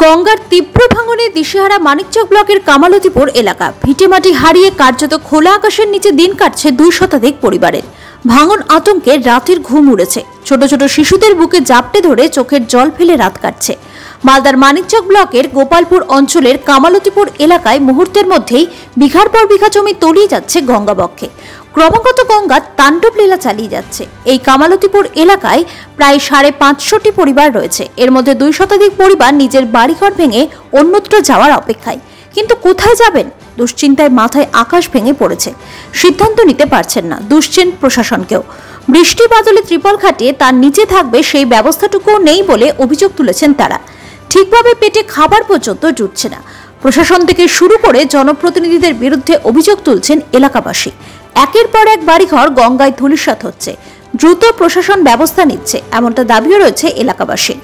গঙ্গার তীব্র ভাঙনে দিশেহারা মানিকচক ব্লকের কামালতিপুর এলাকা ভিটেমাটি হারিয়ে কার্যত খোলা আকাশের নিচে দিন কাটছে 2 শতাধিক পরিবারের। ভাঙন আতঙ্কে রাতের ঘুম উড়েছে, ছোট ছোট শিশুদের বুকে জাপটে ধরে চোখের জল ফেলে রাত কাটছে। মালদার মানিকচক ব্লকের গোপালপুর অঞ্চলের কামালতিপুর এলাকায় মুহূর্তের মধ্যেই বিঘার পর বিঘা জমি তলিয়ে যাচ্ছে গঙ্গাবক্ষে। ক্রমাগত গঙ্গার তাণ্ডব লীলা চালিয়ে যাচ্ছে। এই কামালতিপুর এলাকায় প্রায় 550টি পরিবার রয়েছে। এর মধ্যে 2 শতাধিক পরিবার নিজের বাড়িঘর ভেঙে অন্যত্র যাওয়ার অপেক্ষায়। কিন্তু কোথায় যাবেন? দুশ্চিন্তায় মাথায় আকাশ ভেঙে পড়েছে, সিদ্ধান্ত নিতে পারছেন না। দুশ্চিন্ত প্রশাসনকেও। বৃষ্টি বাদলে ত্রিপল খাটিয়ে তার নিচে থাকবে সেই ব্যবস্থাটুকুও নেই বলে অভিযোগ তুলেছেন তারা। ঠিকভাবে পেটে খাবার পর্যন্ত জুটছে না। প্রশাসন থেকে শুরু করে জনপ্রতিনিধিদের বিরুদ্ধে অভিযোগ তুলছেন এলাকাবাসী। একের পর এক বাড়িঘর গঙ্গায় ধূলিসাৎ হচ্ছে, দ্রুত প্রশাসন ব্যবস্থা নিচ্ছে এমনটা দাবিও রয়েছে এলাকাবাসী।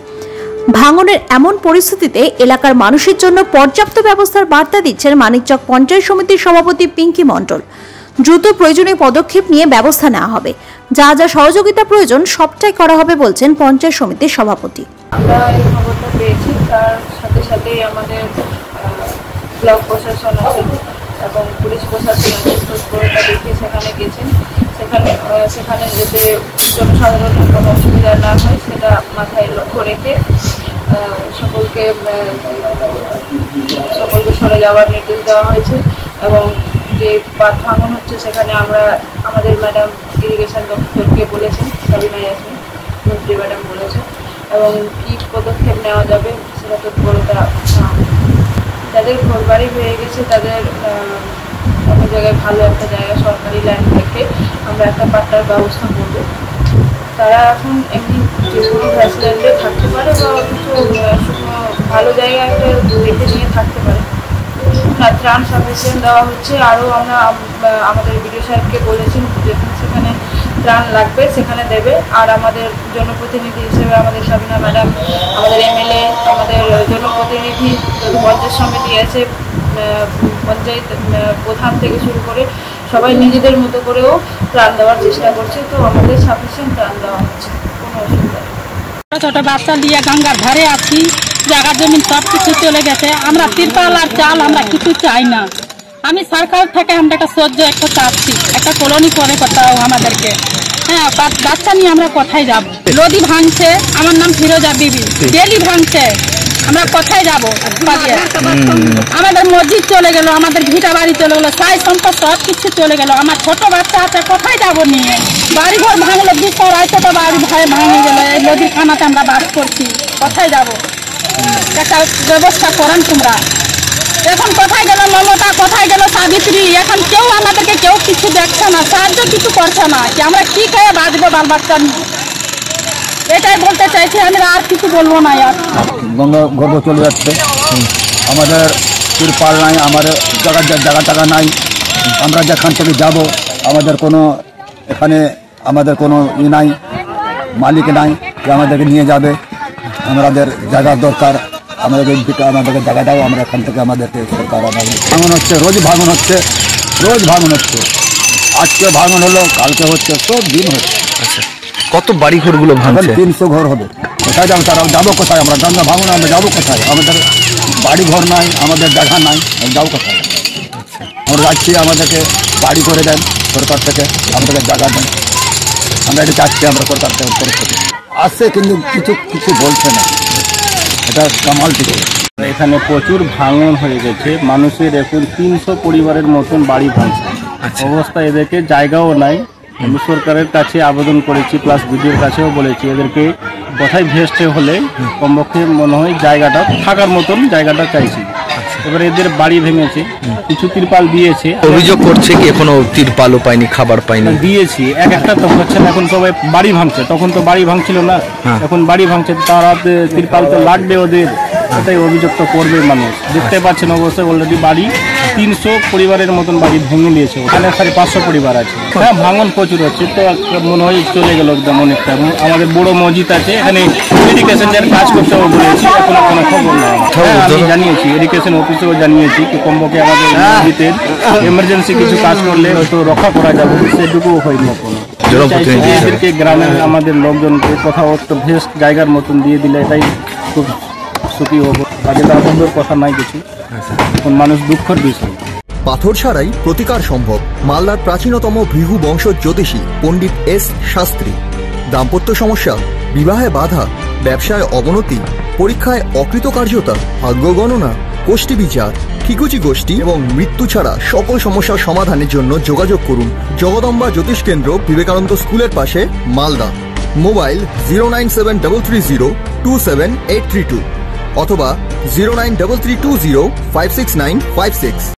ভাঙনের এমন পরিস্থিতিতে এলাকার মানুষের জন্য পর্যাপ্ত ব্যবস্থার বার্তা দিচ্ছেন মানিকচক পঞ্চায়েত সমিতির সভাপতি পিঙ্কি মণ্ডল। দ্রুত প্রয়োজনীয় পদক্ষেপ নিয়ে ব্যবস্থা নেওয়া হবে, যা যা সহযোগিতা প্রয়োজন সবটাই করা হবে বলছেন পঞ্চায়েত সমিতির সভাপতি। আমরা এই খবরটা পেয়েছি, তার সাথে সাথে আমাদের ব্লক প্রশাসন আছে এবং পুলিশ প্রশাসন খোঁজখবরটা দেখে সেখানে গেছেন। সেখানে যাতে জনসাধারণের কোনো অসুবিধা না হয় সেটা মাথায় লক্ষ্য রেখে সকলকে সরে যাওয়ার নির্দেশ দেওয়া হয়েছে। এবং যে বাঁধ ভাঙন হচ্ছে সেখানে আমরা আমাদের ম্যাডাম ইরিগেশন দপ্তরকে বলেছেন, সাবিনা ইয়াসমিন মন্ত্রী ম্যাডাম বলেছেন, এবং কী পদক্ষেপ নেওয়া যাবে সেটা তো বড়টা। যাদের ঘর বাড়ি হয়ে গেছে তাদের অন্য জায়গায় ভালো একটা জায়গা সরকারি লাইন থেকে আমরা একটা পাট্টার ব্যবস্থা করব। তারা এখন এমনি যে কোনো ভ্যাসল্যান্ডে থাকতে পারে বা কিছু শুকনো ভালো জায়গা একটা দেখে নিয়ে থাকতে পারে। ত্রাণ সাফিসিয়েন্ট দেওয়া হচ্ছে। আরও আমরা আমাদের বিডিও সাহেবকে বলেছেন যেখানে সেখানে ত্রাণ লাগবে সেখানে দেবে। আর আমাদের জনপ্রতিনিধি হিসেবে আমাদের সাবিনা ম্যাডাম, আমাদের এমএলএ, আমাদের জনপ্রতিনিধি পঞ্চায়েত সমিতি আছে, পঞ্চায়েত প্রধান থেকে শুরু করে সবাই নিজেদের মতো করেও ত্রাণ দেওয়ার চেষ্টা করছে। তো আমাদের সাফিসিয়েন্ট ত্রাণ দেওয়া হচ্ছে, কোনো অসুবিধা নেই। ছোট ছোট বাচ্চা নিয়ে গঙ্গার ধারে আছি, জায়গা জমিন সব কিছু চলে গেছে। আমরা তিরপাল আর চাল আমরা কিছু চাই না। আমি সরকার থেকে আমরা একটা সহ্য একটা চাচ্ছি, একটা কলোনি করে কোথাও আমাদেরকে। হ্যাঁ, বাচ্চা নিয়ে আমরা কোথায় যাব? নদী ভাঙছে, আমার নাম ফিরোজা বিবি, ডেলি ভাঙছে, আমরা কোথায় যাব? আমাদের মসজিদ চলে গেল, আমাদের ভিটা বাড়ি চলে গেলো, সাই সম্পদ সব কিছু চলে গেল। আমার ছোট বাচ্চা আছে, কোথায় যাব নিয়ে? বাড়ি ঘর ভাঙলো, 200-250 বাড়ি ভাঙে গেল। এই নদী খানাতে আমরা বাস করছি, কোথায় যাব? একটা ব্যবস্থা করেন তোমরা। এখন কোথায় গেল মমতা, কোথায় গেল সাবিত্রী? এখন কেউ আমাদেরকে কেউ কিছু দেখছে না, সাহায্য কিছু করছে না। যে আমরা কি খেয়ে বাঁচবো বাল বাচ্চা নিয়ে? এটাই বলতে চাইছি, আমি আর কিছু বলবো না। আর গঙ্গা গর্ভ চলে যাচ্ছে, আমাদের তিরপাল নাই, আমাদের জায়গা নাই। আমরা যেখান থেকে যাব আমাদের কোনো এখানে আমাদের কোনো নাই, মালিক নাই যে আমাদেরকে নিয়ে যাবে। আমাদের জায়গার দরকার, আমাদেরকে জায়গাটাও আমরা এখান থেকে আমাদেরকে সরকার ভাঙন হচ্ছে, রোজ ভাঙন হচ্ছে। আজকে ভাঙন হলো, কালকে হচ্ছে, সব দিন হচ্ছে। আচ্ছা, কত বাড়ি ঘরগুলো ভাঙছে? 300 ঘর হবে। কোথায় যাবো? তারা যাবো কোথায়? আমরা গঙ্গা ভাঙন আমরা যাবো কোথায়? আমাদের বাড়ি ঘর নাই, আমাদের জায়গা নাই, যাবো কোথায়? আমরা যাচ্ছি, আমাদেরকে বাড়ি করে দেন সরকার থেকে, আমাদেরকে জায়গা দেন। আমরা এটা চাচ্ছি, আমরা সরকার থেকে আসছে, কিন্তু কিছু বলছে না। এটা কামাল থেকে এখানে প্রচুর ভাঙন হয়ে গেছে, মানুষের এখন 300 পরিবারের মতন বাড়ি ভাঙছে। অবস্থা, এদেরকে জায়গাও নাই। আমি সরকারের কাছে আবেদন করেছি, প্লাস বিডিওর কাছেও বলেছি এদেরকে কোথায় ভেস্টে হলে কমপক্ষে মনে হয় জায়গাটা থাকার মতন জায়গাটা চাইছি। এবার এদের বাড়ি ভেঙেছে, কিছু তিরপাল দিয়েছে, অভিযোগ করছে কি এখনো তিরপালও পাইনি, খাবার পাইনি। দিয়েছি একটা তো হচ্ছে না। এখন সবাই বাড়ি ভাঙছে, তখন তো বাড়ি ভাঙছিল না, এখন বাড়ি ভাঙছে, তারা তিরপাল তো লাগবে ওদের। এটাই অভিযোগ তো করবে মানুষ। দেখতে পাচ্ছেন অবশ্যই অলরেডি বাড়ি 300 পরিবারের মতন বাড়ি ভেঙে নিয়েছে। ওখানে 550 পরিবার আছে। হ্যাঁ, ভাঙন প্রচুর হচ্ছে, তো মনে হয় চলে গেল একদম অনেকটা। আমাদের বড় মসজিদ আছে, এখানে এডুকেশনের কাজ করতে বলেছি, এখনো কোনো খবর নেই। আমি জানিয়েছি, এডুকেশন অফিসেও জানিয়েছি কি কমপক্ষে আমাদের মসজিদের এমার্জেন্সি কিছু কাজ করলে হয়তো রক্ষা করা যাবে, সেটুকু হয়নি এখনো। এদেরকে গ্রামের আমাদের লোকজনকে কোথাও একটা ভেস্ট জায়গার মতন দিয়ে দিলে এটাই খুব সুখী হবো। আগে তো আনন্দের কথা নাই কিছু, এখন মানুষ দুঃখের বিষয়। পাথর ছাড়াই প্রতিকার সম্ভব। মালদার প্রাচীনতম ভৃগু বংশ জ্যোতিষী পণ্ডিত এস শাস্ত্রী। দাম্পত্য সমস্যা, বিবাহে বাধা, ব্যবসায় অবনতি, পরীক্ষায় অকৃতকার্যতা, ভাগ্য গণনা, গোষ্ঠী বিচার, ঠিকুচি গোষ্ঠী এবং মৃত্যু ছাড়া সকল সমস্যার সমাধানের জন্য যোগাযোগ করুন জগদম্বা জ্যোতিষ কেন্দ্র, বিবেকানন্দ স্কুলের পাশে, মালদা। মোবাইল 09730278332 অথবা 09332056956।